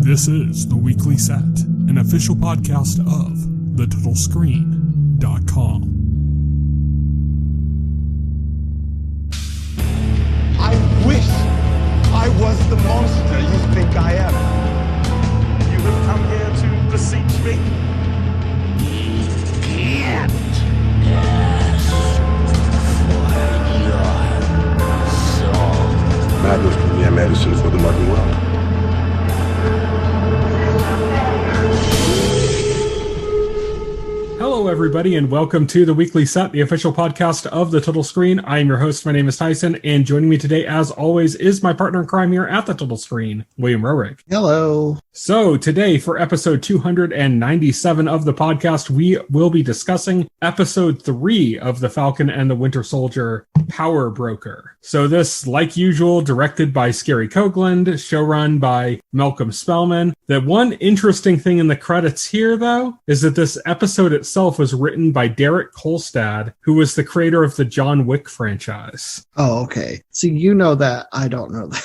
This is The Weekly Set, an official podcast of TheTotalScreen.com. I wish I was the monster you think I am. You have come here to beseech me? Can't ask for your soul. Madness can be a medicine for the modern world. Hello, everybody, and welcome to The Weekly Set, the official podcast of The Total Screen. I am your host. My name is Tyson, and joining me today, as always, is my partner in crime here at The Total Screen, William Rohrig. Hello. So today, for episode 297 of the podcast, we will be discussing episode 3 of The Falcon and the Winter Soldier, Power Broker. So this, like usual, directed by Scary Coughlin, showrun by Malcolm Spellman. The one interesting thing in the credits here, though, is that this episode itself was written by Derek Kolstad, who was the creator of the John Wick franchise. Oh, okay. So you know that. I don't know that.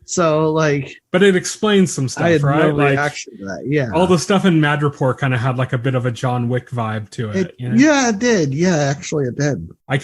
so like, but it explains some stuff, I had right? No reaction to that. Yeah, all the stuff in Madripoor kind of had like a bit of a John Wick vibe to it. You know? Yeah, it did. Yeah, actually, it did. I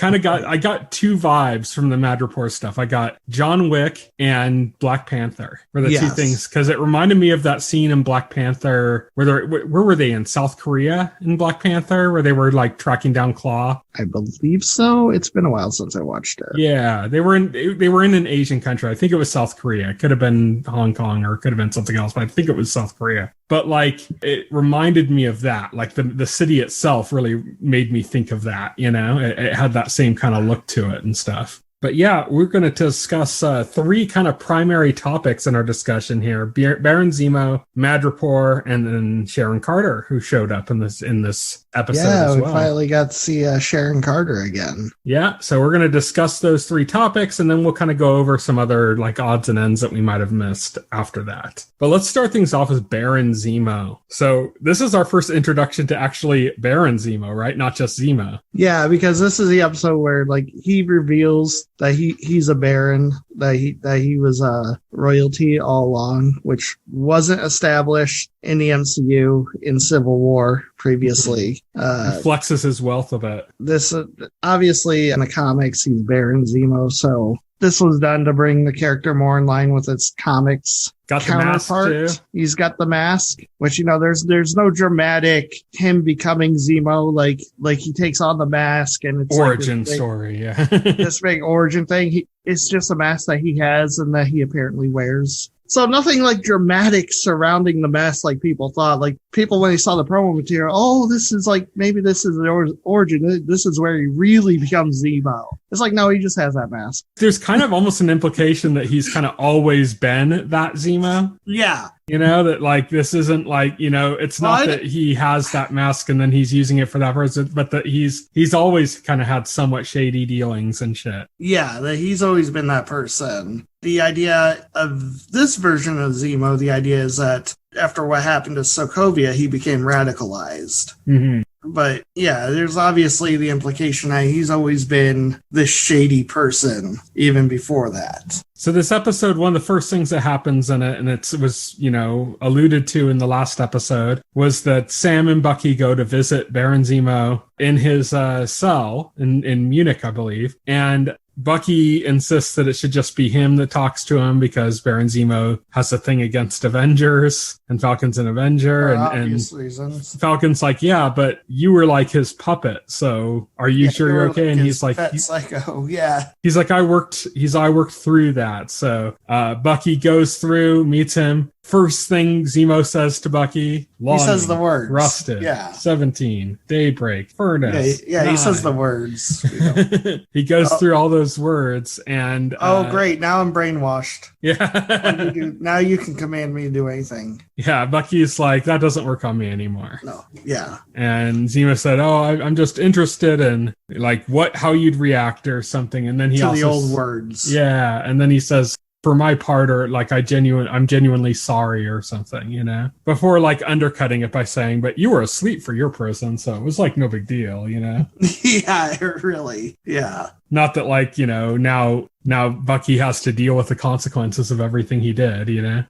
got two vibes from the Madripoor stuff. I got John Wick and Black Panther were the two things, because it reminded me of that scene in Black Panther where were they in South Korea in Black Panther where they were like tracking down Claw. I believe so. It's been a while since I watched it. Yeah, they were in an Asian country. I think it was South Korea. It could have been Hong Kong or it could have been something else, but I think it was South Korea. But like, it reminded me of that. Like the city itself really made me think of that, you know? It had that same kind of look to it and stuff. But yeah, we're going to discuss three kind of primary topics in our discussion here. Baron Zemo, Madripoor, and then Sharon Carter, who showed up in this episode as well. Yeah, we finally got to see Sharon Carter again. Yeah, so we're going to discuss those three topics, and then we'll kind of go over some other like odds and ends that we might have missed after that. But let's start things off with Baron Zemo. So this is our first introduction to actually Baron Zemo, right? Not just Zemo. Yeah, because this is the episode where like he reveals that he's a baron, that he was royalty all along, which wasn't established in the MCU in Civil War previously. He flexes his wealth a bit. This obviously in the comics he's Baron Zemo, so this was done to bring the character more in line with its comics got counterpart. The mask too. He's got the mask, which, you know, there's no dramatic him becoming Zemo, like he takes on the mask and it's origin like big, story. Yeah. This big origin thing. It's just a mask that he has and that he apparently wears. So nothing like dramatic surrounding the mask like people thought. Like people, when they saw the promo material, oh, this is like, maybe this is the origin. This is where he really becomes Zemo. It's like, no, he just has that mask. There's kind of almost an implication that he's kind of always been that Zemo. Yeah. You know, that like, this isn't like, you know, it's not that he has that mask and then he's using it for that person, but that he's always kind of had somewhat shady dealings and shit. Yeah, that he's always been that person. The idea of this version of Zemo, the idea is that after what happened to Sokovia, he became radicalized. Mm-hmm. But yeah, there's obviously the implication that he's always been this shady person, even before that. So this episode, one of the first things that happens in it, and it was, you know, alluded to in the last episode, was that Sam and Bucky go to visit Baron Zemo in his cell in Munich, I believe. And Bucky insists that it should just be him that talks to him because Baron Zemo has a thing against Avengers and Falcon's an Avenger. For and obvious reasons. Falcon's like, yeah, but you were like his puppet. So are you sure you're okay? And he's like, psycho. Yeah. He's like, I worked through that. So Bucky goes through, meets him. First thing Zemo says to Bucky, he says the words. Rusted. Yeah. 17. Daybreak. Furnace. Yeah, 9. He says the words. He goes through all those words and... great. Now I'm brainwashed. Yeah. Now you can command me to do anything. Yeah, Bucky's like, that doesn't work on me anymore. No. Yeah. And Zemo said, I'm just interested in like how you'd react or something. And then he the old words. Yeah. And then he says, for my part, or like I'm genuinely sorry or something, you know, before like undercutting it by saying, but you were asleep for your prison. So it was like no big deal, you know? Yeah, really. Yeah. Not that, like, you know, now Bucky has to deal with the consequences of everything he did, you know?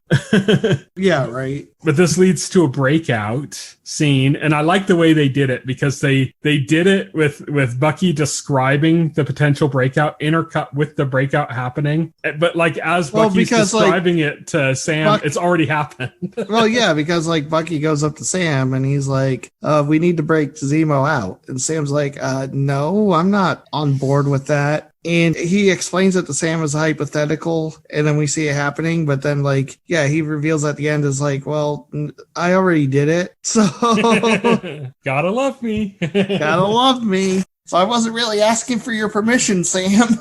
Yeah, right. But this leads to a breakout scene, and I like the way they did it because they did it with Bucky describing the potential breakout, intercut with the breakout happening. But like as Bucky's describing it to Sam, it's already happened. Well, yeah, because like Bucky goes up to Sam and he's like, "We need to break Zemo out," and Sam's like, "No, I'm not on board with that." And he explains it to Sam as a hypothetical, and then we see it happening. But then, like, yeah, he reveals at the end is like, well, I already did it. So gotta love me. Gotta love me. So I wasn't really asking for your permission, Sam.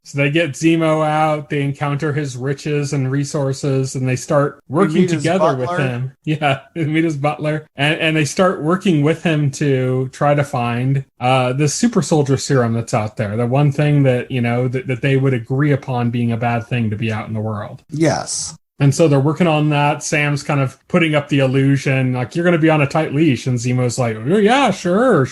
So they get Zemo out, they encounter his riches and resources, and they start working together with him. Yeah, they meet his butler. And they start working with him to try to find the super soldier serum that's out there. The one thing that, you know, that they would agree upon being a bad thing to be out in the world. Yes. And so they're working on that. Sam's kind of putting up the illusion, like, you're going to be on a tight leash. And Zemo's like, oh, yeah, sure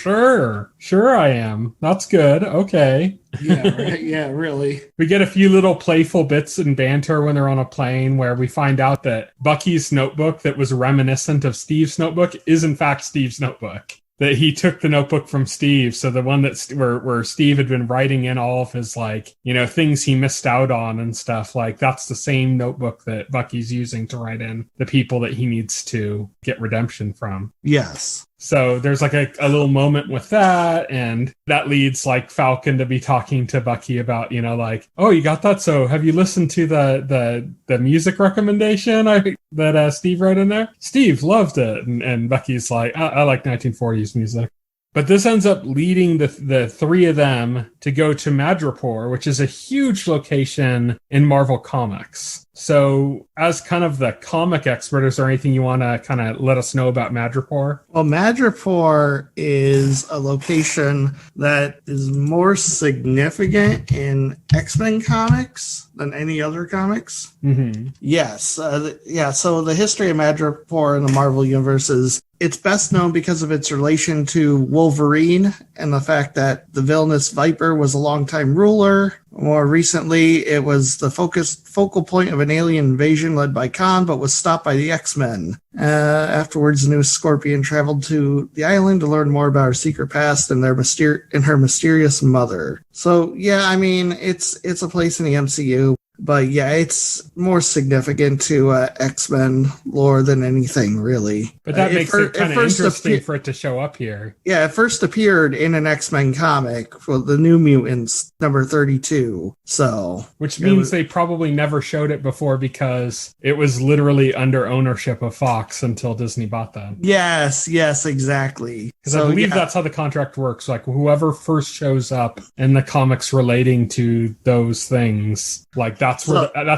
I am. That's good. Okay. Yeah, right. Yeah, really. We get a few little playful bits and banter when they're on a plane where we find out that Bucky's notebook that was reminiscent of Steve's notebook is in fact Steve's notebook. That he took the notebook from Steve. So the one that's where Steve had been writing in all of his, like, you know, things he missed out on and stuff, like, that's the same notebook that Bucky's using to write in the people that he needs to get redemption from. Yes. So there's like a little moment with that, and that leads like Falcon to be talking to Bucky about, you know, like, oh, you got that? So have you listened to the music recommendation that Steve wrote in there? Steve loved it. And Bucky's like, I like 1940s music. But this ends up leading the three of them to go to Madripoor, which is a huge location in Marvel Comics. So as kind of the comic expert, is there anything you want to kind of let us know about Madripoor? Well, Madripoor is a location that is more significant in X-Men comics than any other comics. Mm-hmm. Yes. So the history of Madripoor in the Marvel Universe is it's best known because of its relation to Wolverine and the fact that the villainous Viper was a longtime ruler. More recently, it was the focal point of an alien invasion led by Khan, but was stopped by the X-Men. Afterwards, the new Scorpion traveled to the island to learn more about her secret past and her mysterious mother. So, yeah, I mean, it's a place in the MCU. But yeah, it's more significant to X-Men lore than anything, really. But that makes it kind of interesting for it to show up here. Yeah, it first appeared in an X-Men comic for the New Mutants, number 32. So, which means they probably never showed it before because it was literally under ownership of Fox until Disney bought them. Yes, exactly. Because I believe that's how the contract works. Like, whoever first shows up in the comics relating to those things, like that's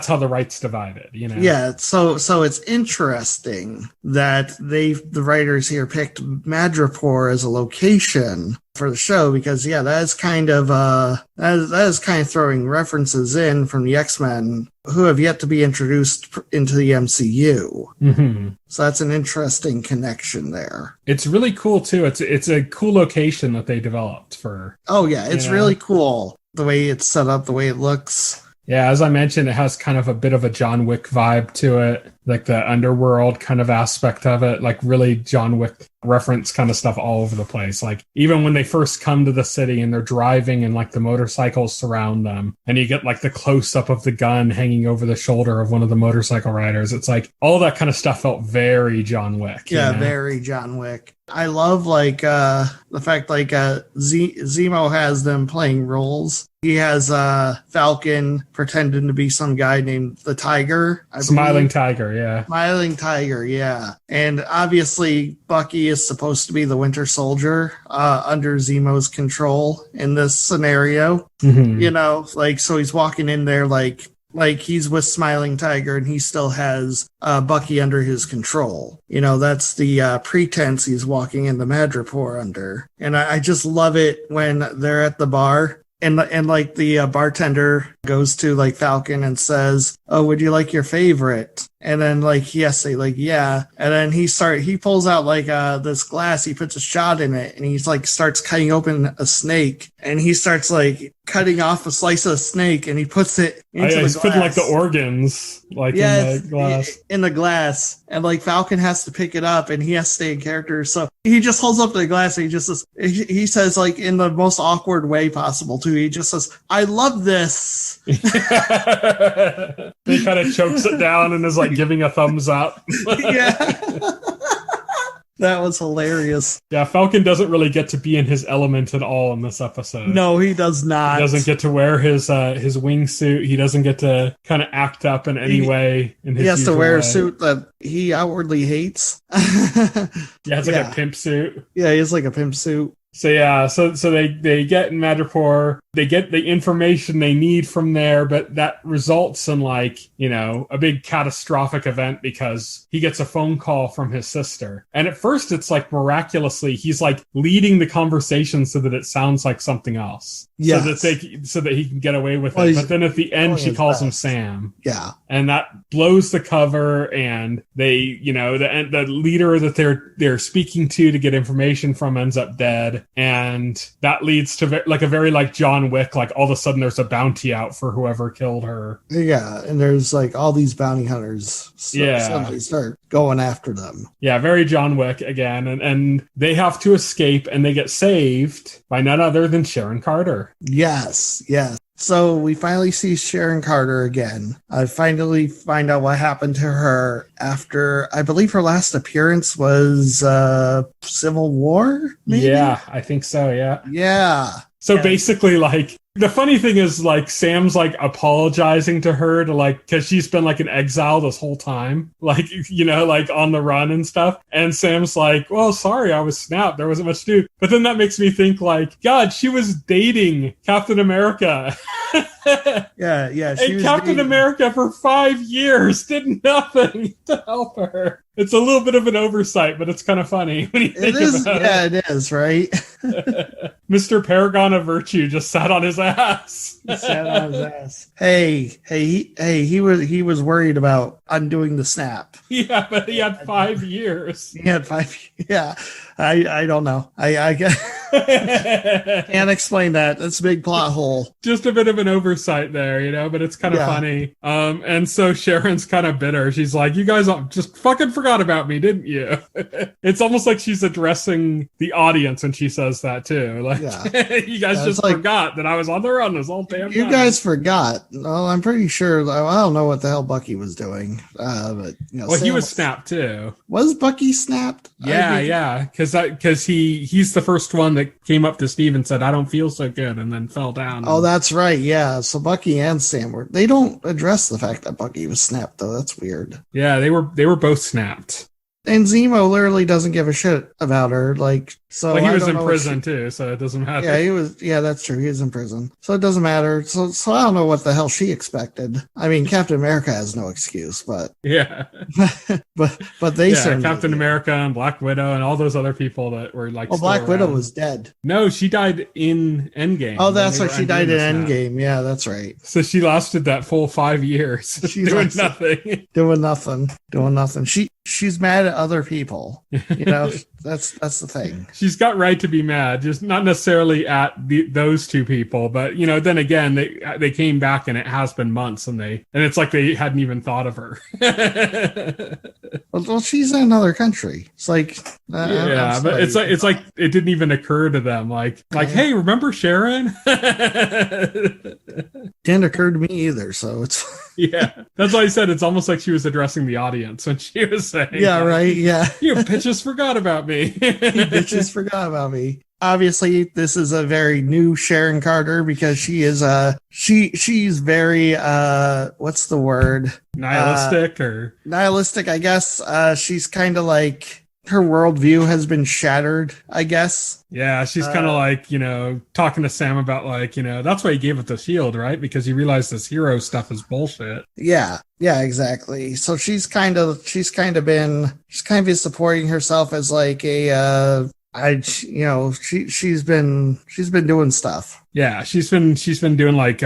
how the rights divided, you know? Yeah, so it's interesting that the writers here picked Madripoor as a location for the show because, yeah, that is kind of throwing references in from the X-Men who have yet to be introduced into the MCU. Mm-hmm. So that's an interesting connection there. It's really cool too. It's a cool location that they developed for. Oh yeah, it's really cool the way it's set up, the way it looks. Yeah, as I mentioned, it has kind of a bit of a John Wick vibe to it, like the underworld kind of aspect of it, like really John Wick reference kind of stuff all over the place. Like even when they first come to the city and they're driving and like the motorcycles surround them and you get like the close up of the gun hanging over the shoulder of one of the motorcycle riders. It's like all that kind of stuff felt very John Wick. Yeah, you know? Very John Wick. I love like the fact like Zemo has them playing roles. He has Falcon pretending to be some guy named the Tiger. Smiling Tiger, yeah. Smiling Tiger, yeah. And obviously Bucky is supposed to be the Winter Soldier under Zemo's control in this scenario. Mm-hmm. You know, like, so he's walking in there like he's with Smiling Tiger and he still has Bucky under his control. You know, that's the pretense he's walking into Madripoor under. And I just love it when they're at the bar and like the bartender goes to like Falcon and says, "Oh, would you like your favorite?" And then like he has to say like, "Yeah." And then he pulls out like this glass, he puts a shot in it and he's like starts cutting open a snake and he starts like cutting off a slice of snake, and he puts it into the He's glass. putting like the organs like in the glass. In the glass, and like Falcon has to pick it up, and he has to stay in character. So he just holds up the glass, and he says like in the most awkward way possible too. He just says, "I love this." He kind of chokes it down and is like giving a thumbs up. Yeah. That was hilarious. Yeah, Falcon doesn't really get to be in his element at all in this episode. No, he does not. He doesn't get to wear his wingsuit. He doesn't get to kind of act up in any way. He has to wear a suit that he outwardly hates. Yeah, it's like a pimp suit. Yeah, he has like a pimp suit. So yeah, so they get in Madripoor, they get the information they need from there, but that results in like, you know, a big catastrophic event because he gets a phone call from his sister. And at first it's like miraculously, he's like leading the conversation so that it sounds like something else. Yes. So that he can get away with it. But then at the end she calls him Sam. Yeah. And that blows the cover, and they, you know, the leader that they're speaking to get information from ends up dead. And that leads to like a very like John Wick, like all of a sudden there's a bounty out for whoever killed her. Yeah, and there's like all these bounty hunters. Suddenly start going after them. Yeah, very John Wick again. And they have to escape, and they get saved by none other than Sharon Carter. Yes. So we finally see Sharon Carter again. I finally find out what happened to her after, I believe her last appearance was Civil War, maybe? Yeah, I think so, yeah. Yeah. So basically, like, the funny thing is, like, Sam's, like, apologizing to her to, like, because she's been, like, in exile this whole time. Like, you know, like, on the run and stuff. And Sam's like, well, sorry, I was snapped. There wasn't much to do. But then that makes me think, like, God, she was dating Captain America. Yeah. And Captain America for 5 years did nothing to help her. It's a little bit of an oversight, but it's kind of funny when you think about it. Yeah, it is, right? Mr. Paragon of Virtue just sat on his ass. Hey, he was worried about undoing the snap. Yeah, but he had 5 years. He had 5. Yeah, I don't know. I can't explain that. That's a big plot hole. Just a bit of an oversight there, you know, but it's kind of funny. And so Sharon's kind of bitter. She's like, you guys just fucking forgot about me, didn't you? It's almost like she's addressing the audience when she says that too. Like, you guys just forgot that I was on the run this whole damn time. You guys forgot. Well, I'm pretty sure. I don't know what the hell Bucky was doing. But you know, he was snapped too. Was Bucky snapped? Yeah, because he's the first one that came up to Steve and said, "I don't feel so good," and then fell down. Oh, that's right. Yeah. So Bucky and Sam they don't address the fact that Bucky was snapped though. That's weird. Yeah, they were both snapped. And Zemo literally doesn't give a shit about her. Like, so he was in prison too, so it doesn't matter. Yeah, he was. Yeah, that's true. He was in prison, so it doesn't matter. So I don't know what the hell she expected. I mean, Captain America has no excuse, but yeah, but they certainly Captain America and Black Widow and all those other people that were like. Well, Black Widow was dead. No, she died in Endgame. Oh, that's right. She died in Endgame. Yeah, that's right. So she lasted that full 5 years doing nothing. Doing nothing. She's mad at other people. You know, that's the thing. She's got right to be mad, just not necessarily at those two people, but you know, then again, they came back and it has been months, and it's like they hadn't even thought of her. Well, she's in another country. It's like but it's like it didn't even occur to them. Like, hey, remember Sharon? Didn't occur to me either. So it's that's why I said it's almost like she was addressing the audience when she was saying, right, yeah, you bitches forgot about me. You bitches forgot about me. Obviously, this is a very new Sharon Carter because she is she's very what's the word? Nihilistic, I guess. She's kind of like her worldview has been shattered, I guess. Yeah, she's kind of like, you know, talking to Sam about like, you know, that's why he gave it the shield, right? Because he realized this hero stuff is bullshit. Yeah, exactly. So she's kind of been supporting herself as like a she's been doing stuff. Yeah, she's been doing like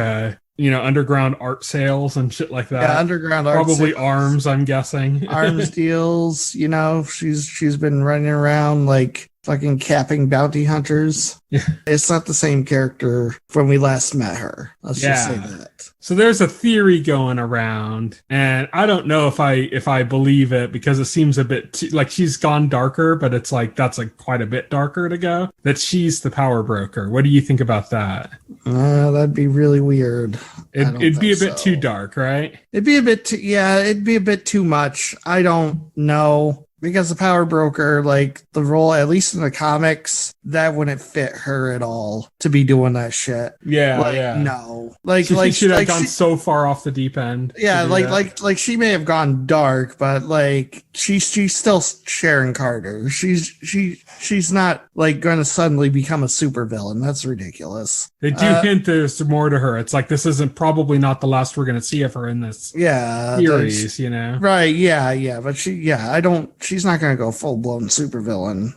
you know, underground art sales and shit like that. Yeah, underground art probably sales. Arms, I'm guessing. Arms deals, you know, she's been running around like fucking capping bounty hunters. Yeah. It's not the same character when we last met her. Let's just say that. So there's a theory going around, and I don't know if I believe it, because it seems a bit like she's gone darker, but it's like that's like quite a bit darker to go. That she's the power broker. What do you think about that? That'd be really weird. It'd be a bit too dark, right? It'd be a bit too much. I don't know. Because the power broker, like the role, at least in the comics, that wouldn't fit her at all to be doing that shit. Yeah, no, like she should have gone so far off the deep end. Yeah, like she may have gone dark, but like she's still Sharon Carter. She's not like going to suddenly become a supervillain. That's ridiculous. They do hint there's more to her. It's like this isn't probably not the last we're going to see of her in this series, you know? Right? Yeah, but she's not going to go full blown supervillain.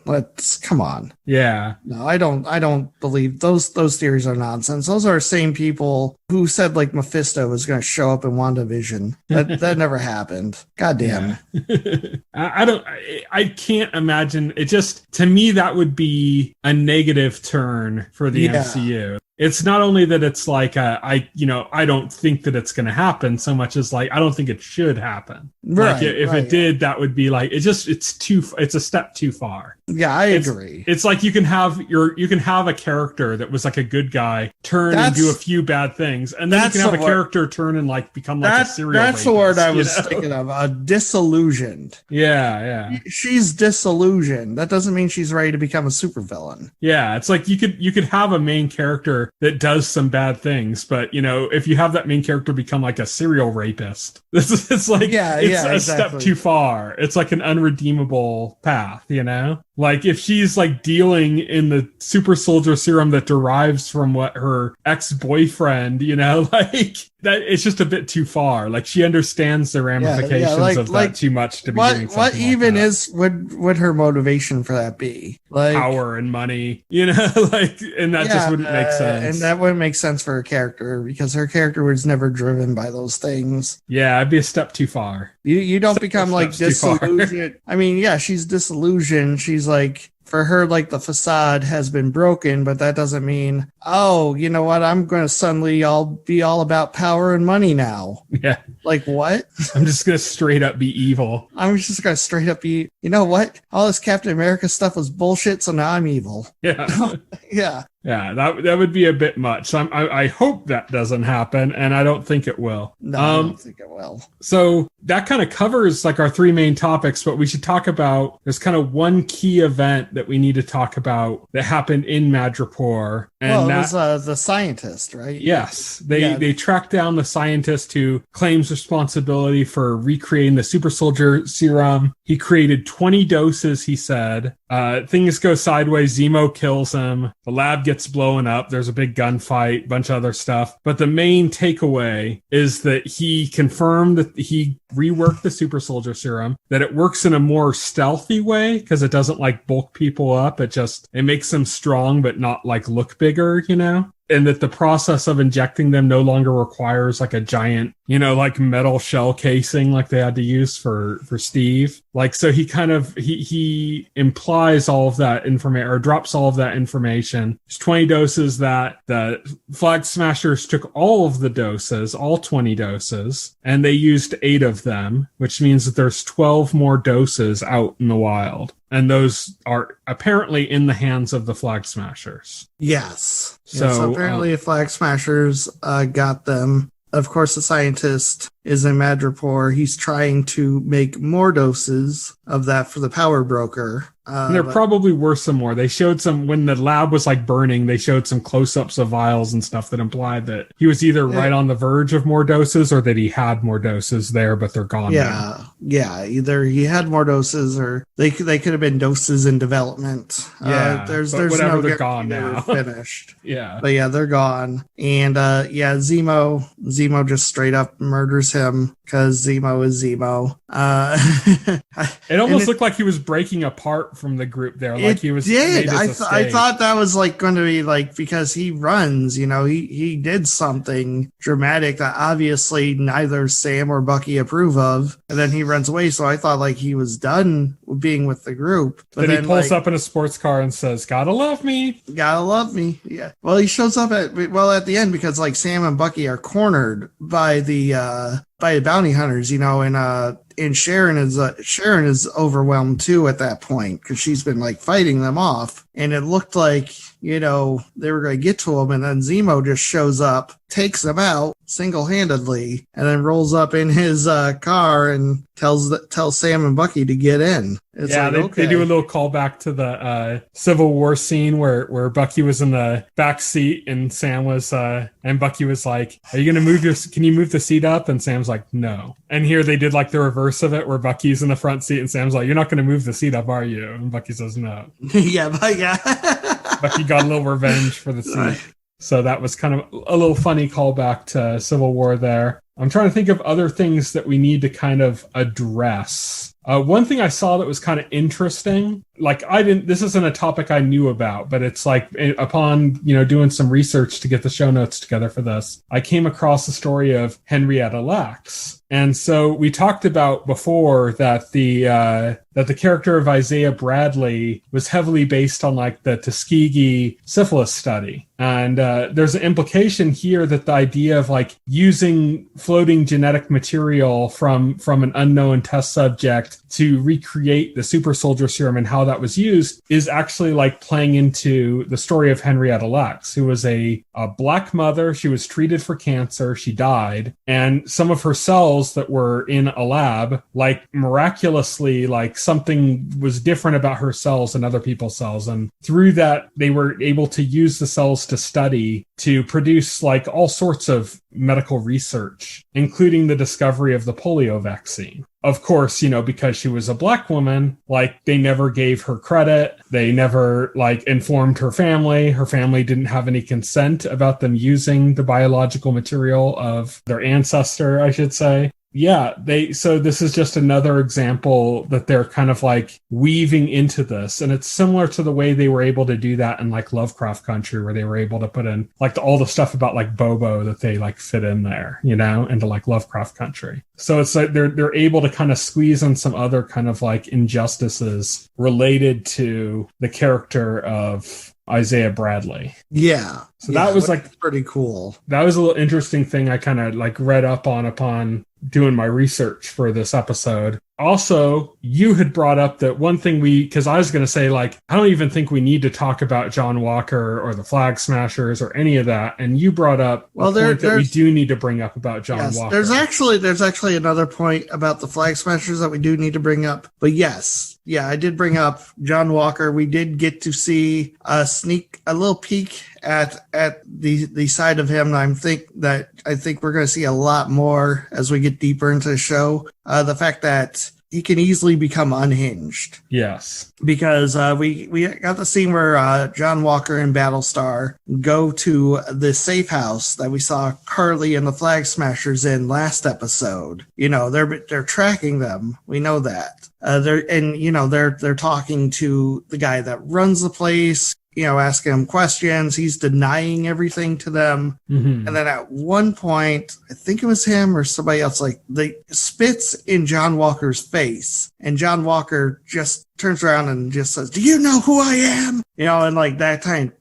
Come on. Yeah. No, I don't believe those theories are nonsense. Those are the same people who said like Mephisto was going to show up in WandaVision. That never happened. God damn. Yeah. I can't imagine it. Just to me, that would be a negative turn for the MCU. It's not only that it's like I don't think that it's going to happen so much as like I don't think it should happen. Right. Like if it did, that would be like it's a step too far. Yeah, I agree. It's like you can have a character that was like a good guy turn and do a few bad things, and then you can have a character turn and like become like a serial rapist. That's the word I was thinking of. Disillusioned. Yeah. She's disillusioned. That doesn't mean she's ready to become a supervillain. Yeah, it's like you could have a main character that does some bad things, but if you have that main character become like a serial rapist, it's like a step too far. It's like an unredeemable path, like if she's like dealing in the super soldier serum that derives from what her ex-boyfriend, like that, it's just a bit too far. Like she understands the ramifications of that too much to be doing something what even like that. would her motivation for that be? Like power and money, and that just wouldn't make sense. And that wouldn't make sense for her character because her character was never driven by those things. Yeah, it'd be a step too far. You don't become like disillusioned. I mean, she's disillusioned. She's like, for her, like the facade has been broken, but that doesn't mean, oh, you know what? I'm going to suddenly be all about power and money now. Yeah. Like what? I'm just going to straight up be evil. I'm just going to straight up be, you know what? All this Captain America stuff was bullshit, so now I'm evil. Yeah. Yeah. Yeah, that would be a bit much. So I hope that doesn't happen, and I don't think it will. No, I don't think it will. So that kind of covers like our three main topics, but we should talk about, there's kind of one key event that we need to talk about that happened in Madripoor. And it was the scientist, right? Yes. They tracked down the scientist who claims responsibility for recreating the super soldier serum. He created 20 doses, he said. Things go sideways. Zemo kills him. The lab gets blown up. There's a big gunfight, bunch of other stuff. But the main takeaway is that he confirmed that he reworked the super soldier serum, that it works in a more stealthy way because it doesn't like bulk people up. It makes them strong, but not like look bigger, and that the process of injecting them no longer requires like a giant, like metal shell casing like they had to use for Steve. Like, so he kind of, he implies all of that information, or drops all of that information. There's 20 doses that the Flag Smashers took all of the doses, all 20 doses, and they used 8 of them, which means that there's 12 more doses out in the wild. And those are apparently in the hands of the Flag Smashers. Yes. So apparently the Flag Smashers got them. Of course, the scientist is in Madripoor. He's trying to make more doses of that for the power broker. And there probably were some more. They showed some, when the lab was like burning, they showed some close-ups of vials and stuff that implied that he was either right on the verge of more doses or that he had more doses there, but they're gone now. Yeah, either he had more doses or they could have been doses in development. There's whatever, no they're gone now. Finished. Yeah. But they're gone. And Zemo just straight up murders him because Zemo is Zemo. It almost looked like he was breaking apart from the group there. Like he was. Did. I thought that was like going to be like, because he runs, he did something dramatic that obviously neither Sam or Bucky approve of, and then he runs away. So I thought like he was done being with the group. But then he pulls up in a sports car and says, "Gotta love me." Gotta love me. Yeah. Well, he shows up at the end because like Sam and Bucky are cornered by the bounty hunters, and Sharon is overwhelmed too at that point because she's been like fighting them off, and it looked like they were going to get to him, and then Zemo just shows up, takes them out single-handedly, and then rolls up in his car and tells Sam and Bucky to get in. It's they do a little callback to the Civil War scene where Bucky was in the back seat and Sam was and Bucky was like, "Are you going to can you move the seat up?" And Sam's like, "No." And here they did like the reverse of it where Bucky's in the front seat and Sam's like, "You're not going to move the seat up, are you?" And Bucky says, "No." Yeah. Bucky got a little revenge for the seat. So that was kind of a little funny callback to Civil War there. I'm trying to think of other things that we need to kind of address. One thing I saw that was kind of interesting, like this isn't a topic I knew about, but it's like upon, doing some research to get the show notes together for this, I came across the story of Henrietta Lacks. And so we talked about before that the character of Isaiah Bradley was heavily based on like the Tuskegee syphilis study. And there's an implication here that the idea of like using floating genetic material from an unknown test subject to recreate the super soldier serum and how that was used is actually like playing into the story of Henrietta Lacks, who was a black mother. She was treated for cancer. She died. And some of her cells that were in a lab, like miraculously, like something was different about her cells and other people's cells. And through that, they were able to use the cells to study to produce like all sorts of medical research, including the discovery of the polio vaccine. Of course, because she was a black woman, like they never gave her credit. They never like informed her family. Her family didn't have any consent about them using the biological material of their ancestor, I should say. Yeah, so this is just another example that they're kind of like weaving into this. And it's similar to the way they were able to do that in like Lovecraft Country, where they were able to put in like all the stuff about like Bobo that they like fit in there, into like Lovecraft Country. So it's like they're able to kind of squeeze in some other kind of like injustices related to the character of Isaiah Bradley. Yeah. So that was like pretty cool. That was a little interesting thing I kind of like read up on upon doing my research for this episode. Also, you had brought up that one thing because I was going to say, like, I don't even think we need to talk about John Walker or the Flag Smashers or any of that. And you brought up a point that we do need to bring up about John Walker. There's actually another point about the Flag Smashers that we do need to bring up. But yes, I did bring up John Walker. We did get to see a little peek at the side of him. I think we're going to see a lot more as we get deeper into the show. The fact that he can easily become unhinged. Yes. Because we got the scene where John Walker and Battlestar go to the safe house that we saw Carly and the Flag Smashers in last episode. They're tracking them. We know that. They're talking to the guy that runs the place, asking him questions. He's denying everything to them. Mm-hmm. And then at one point, I think it was him or somebody else, like they spits in John Walker's face. And John Walker just turns around and just says, "Do you know who I am?" And like that time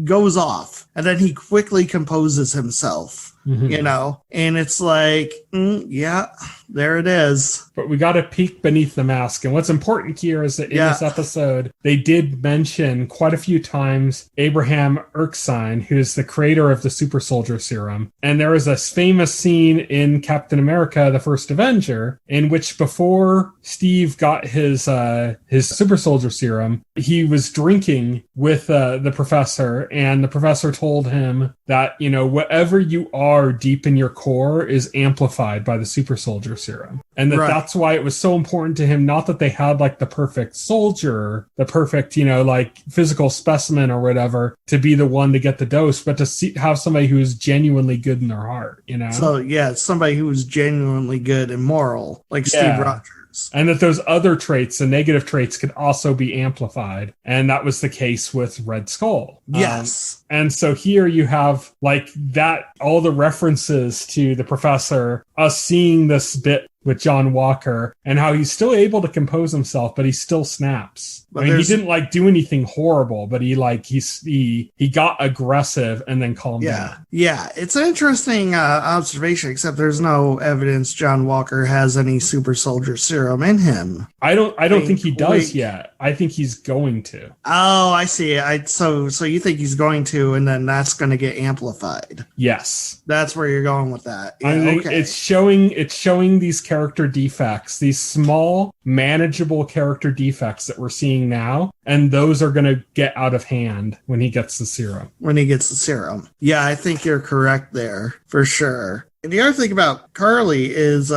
goes off. And then he quickly composes himself. Mm-hmm. And it's like, yeah, there it is. But we got to peek beneath the mask. And what's important here is that in this episode, they did mention quite a few times Abraham Erskine, who's the creator of the super soldier serum. And there is a famous scene in Captain America, the First Avenger, in which before Steve got his super soldier serum, he was drinking with the professor, and the professor told him that, whatever you are deep in your core is amplified by the super soldier serum. And that's why it was so important to him, not that they had like the perfect soldier, the perfect, like physical specimen or whatever to be the one to get the dose, but to have somebody who's genuinely good in their heart, So yeah, somebody who was genuinely good and moral, like Steve Rogers. And that those other traits, the negative traits, could also be amplified. And that was the case with Red Skull. Yes. And so here you have like that, all the references to the professor, us seeing this bit with John Walker and how he's still able to compose himself, but he still snaps. But he didn't like do anything horrible, but he got aggressive and then calmed down. Yeah, it's an interesting observation, except there's no evidence John Walker has any super soldier serum in him. I don't think he does yet. I think he's going to. Oh, I see. So you think he's going to, and then that's going to get amplified. Yes. That's where you're going with that. Yeah, I think it's showing these character defects, these small, manageable character defects that we're seeing now, and those are going to get out of hand when he gets the serum. Yeah, I think you're correct there for sure. And the other thing about Carly is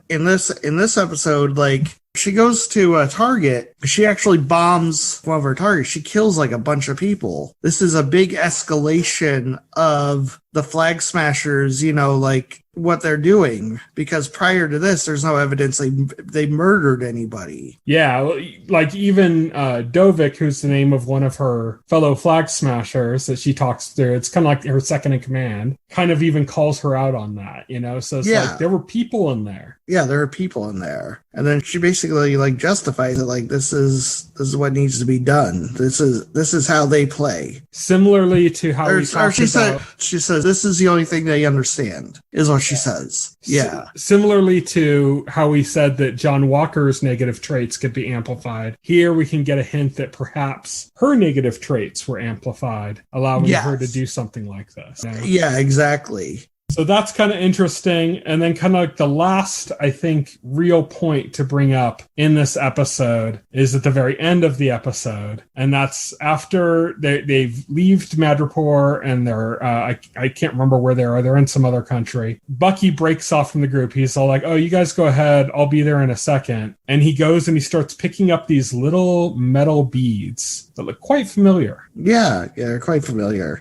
in this episode, like, she goes to a target. She actually bombs one of her targets. She kills like a bunch of people. This is a big escalation of the Flag Smashers, like what they're doing, because prior to this, there's no evidence they murdered anybody. Yeah, like even Dovik, who's the name of one of her fellow Flag Smashers that she talks to, it's kind of like her second in command, kind of even calls her out on that, So it's like there were people in there. Yeah, there are people in there. And then she basically like justifies it, like this is what needs to be done. This is how they play. Similarly to how we talked about. She says this is the only thing they understand, is what she says. Yeah. Similarly to how we said that John Walker's negative traits could be amplified, here we can get a hint that perhaps her negative traits were amplified, allowing her to do something like this. Yeah, exactly. So that's kind of interesting. And then kind of like the last, I think, real point to bring up in this episode is at the very end of the episode. And that's after they've left Madripoor and they're, I can't remember where they are. They're in some other country. Bucky breaks off from the group. He's all like, oh, you guys go ahead. I'll be there in a second. And he goes and he starts picking up these little metal beads that look quite familiar. Yeah, quite familiar.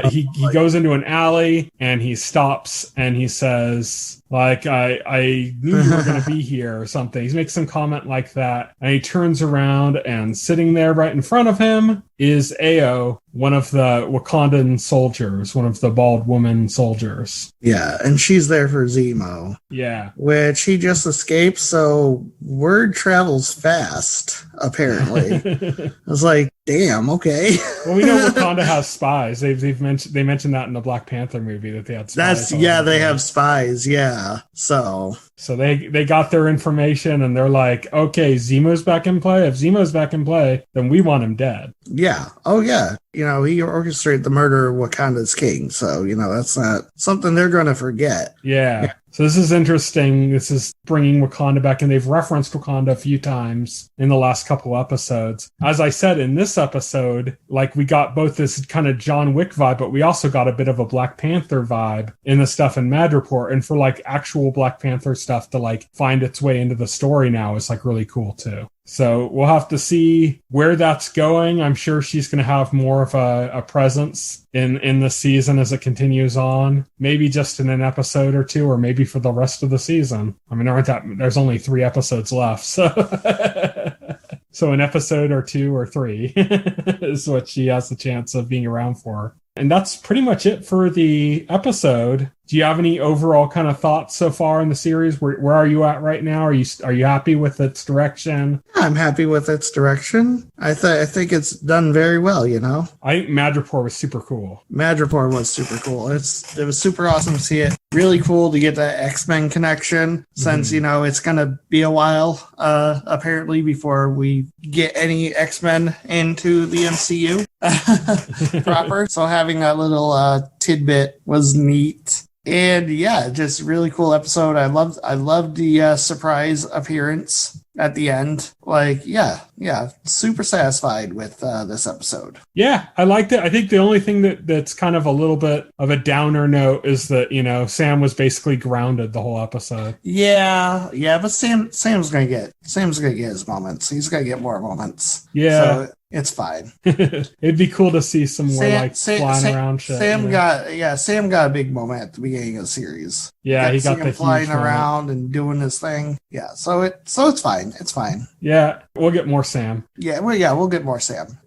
He goes into an alley and he stops and he says, like, I knew you were going to be here or something. He makes some comment like that. And he turns around and sitting there right in front of him is Ao, one of the Wakandan soldiers, one of the bald woman soldiers. Yeah, and she's there for Zemo. Yeah. Which he just escaped, so word travels fast, apparently. I was like, damn, okay. Well, we know Wakanda has spies. They mentioned that in the Black Panther movie that they had spies. They have spies, yeah. So they got their information and they're like, okay, Zemo's back in play. If Zemo's back in play, then we want him dead. Yeah. Oh, yeah. He orchestrated the murder of Wakanda's king. So, that's not something they're going to forget. Yeah. So this is interesting. This is bringing Wakanda back, and they've referenced Wakanda a few times in the last couple episodes. As I said, in this episode, like, we got both this kind of John Wick vibe, but we also got a bit of a Black Panther vibe in the stuff in Madripoor. And for like actual Black Panther stuff to like find its way into the story now is like really cool too. So we'll have to see where that's going. I'm sure she's going to have more of a presence in the season as it continues on. Maybe just in an episode or two, or maybe for the rest of the season. I mean, there's only 3 episodes left, so so an episode or 2 or 3 is what she has the chance of being around for. And that's pretty much it for the episode. Do you have any overall kind of thoughts so far in the series? Where are you at right now? Are you happy with its direction? I'm happy with its direction. I think it's done very well, I think Madripoor was super cool. Madripoor was super cool. It was super awesome to see it. Really cool to get that X-Men connection since, it's going to be a while, apparently, before we get any X-Men into the MCU proper. So having that little tidbit was neat. And yeah, just really cool episode. I loved the surprise appearance at the end. Like, yeah, super satisfied with this episode. Yeah, I liked it. I think the only thing that's kind of a little bit of a downer note is that, Sam was basically grounded the whole episode. Yeah, but Sam's gonna get his moments. He's gonna get more moments. Yeah. So it's fine. It'd be cool to see some more flying around shit. Sam got a big moment at the beginning of the series. Yeah, he got the flying around and doing his thing. Yeah, so it's fine. It's fine. Yeah, we'll get more Sam. We'll get more Sam.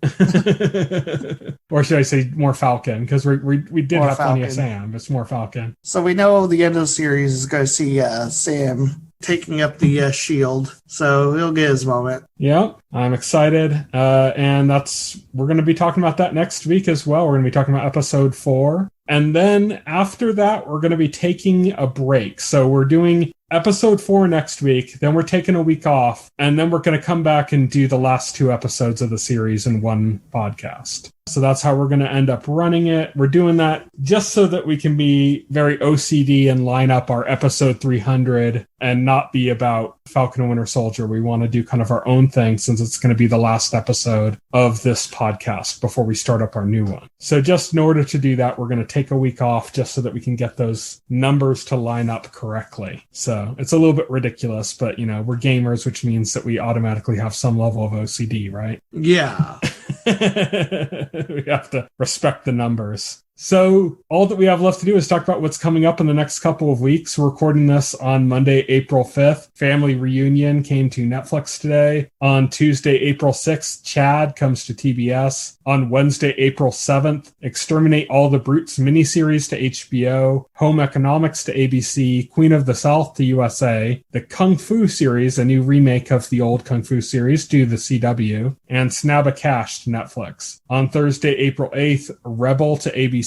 Or should I say more Falcon? Because we did More have plenty of Falcon. Sam. It's more Falcon. So we know the end of the series is going to see Sam taking up the shield. So he'll get his moment. Yeah, I'm excited. And we're going to be talking about that next week as well. We're going to be talking about episode 4. And then after that, we're going to be taking a break. So we're doing episode 4 next week. Then we're taking a week off. And then we're going to come back and do the last 2 episodes of the series in one podcast. So that's how we're going to end up running it. We're doing that just so that we can be very OCD and line up our episode 300 and not be about Falcon and Winter Soldier. We want to do kind of our own thing since it's going to be the last episode of this podcast before we start up our new one. So just in order to do that, we're going to take a week off just so that we can get those numbers to line up correctly. So it's a little bit ridiculous, but we're gamers, which means that we automatically have some level of OCD, right? Yeah. We have to respect the numbers. So all that we have left to do is talk about what's coming up in the next couple of weeks. We're recording this on Monday, April 5th. Family Reunion came to Netflix today. On Tuesday, April 6th, Chad comes to TBS. On Wednesday, April 7th, Exterminate All the Brutes miniseries to HBO. Home Economics to ABC. Queen of the South to USA. The Kung Fu series, a new remake of the old Kung Fu series, to the CW. And Snab a Cash to Netflix. On Thursday, April 8th, Rebel to ABC.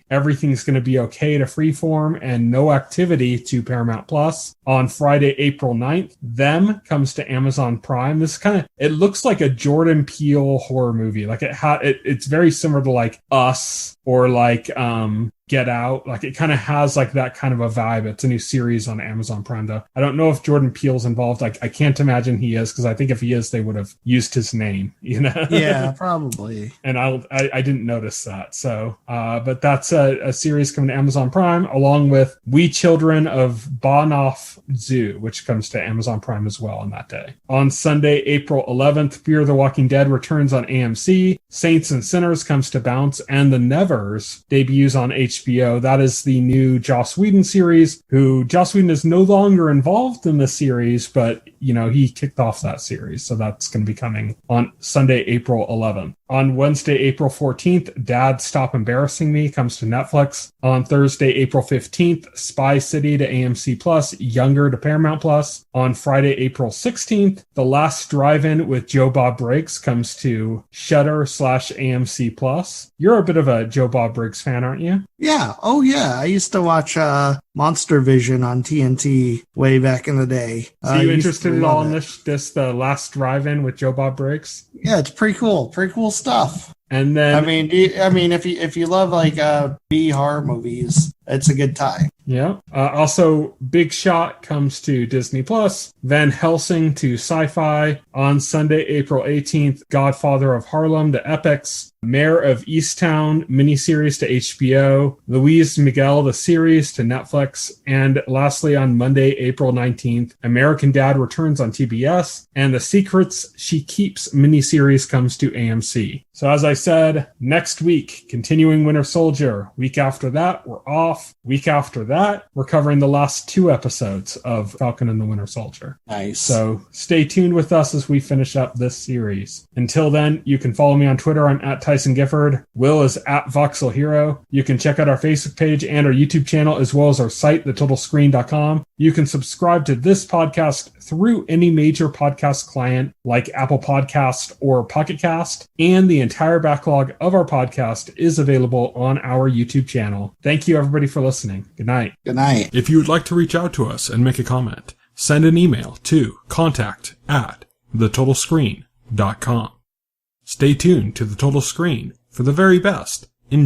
Everything's Gonna Be Okay to Freeform, and No Activity to Paramount Plus. On Friday, April 9th, Them comes to Amazon Prime. This it looks like a Jordan Peele horror movie. Like it's very similar to like Us or like Get Out. Like it kind of has like that kind of a vibe. It's a new series on Amazon Prime though. I don't know if Jordan Peele's involved. Like I can't imagine he is, because I think if he is, they would have used his name, Yeah, probably. And I didn't notice that. So, but that's a series coming to Amazon Prime, along with We Children of Bonoff Zoo, which comes to Amazon Prime as well on that day. On Sunday, April 11th, Fear the Walking Dead returns on AMC. Saints and Sinners comes to Bounce, and The Nevers debuts on HBO. That is the new Joss Whedon series, who Joss Whedon is no longer involved in the series, but he kicked off that series. So that's going to be coming on Sunday, April 11th. On Wednesday, April 14th, Dad Stop Embarrassing Me comes to Netflix. On Thursday, April 15th, Spy City to AMC Plus, Younger to Paramount Plus. On Friday, April 16th, The Last Drive-In with Joe Bob Briggs comes to Shudder/AMC Plus. You're a bit of a Joe Bob Briggs fan, aren't you? Yeah. Oh, yeah. I used to watch Monster Vision on TNT way back in the day. So you interested at all in this The Last Drive-In with Joe Bob Briggs? Yeah, it's pretty cool. Pretty cool stuff. And then if you love like B horror movies, it's a good time. Yeah. Also, Big Shot comes to Disney Plus. Van Helsing to Sci-Fi. On Sunday, April 18th, Godfather of Harlem to Epix. Mayor of Easttown miniseries to HBO. Luis Miguel the series to Netflix. And lastly, on Monday, April 19th, American Dad returns on TBS. And The Secrets She Keeps miniseries comes to AMC. So as I said, next week, continuing Winter Soldier. Week after that, we're off. Week after that, we're covering the last 2 episodes of Falcon and the Winter Soldier. Nice. So stay tuned with us as we finish up this series. Until then, you can follow me on Twitter. I'm at Tyson Gifford. Will is at Voxel Hero. You can check out our Facebook page and our YouTube channel, as well as our site, thetotalscreen.com. You can subscribe to this podcast through any major podcast client like Apple Podcast or Pocket Cast, and the entire backlog of our podcast is available on our YouTube channel. Thank you, everybody, for listening. Good night. Good night. If you would like to reach out to us and make a comment, send an email to contact@thetotalscreen.com. Stay tuned to The Total Screen for the very best in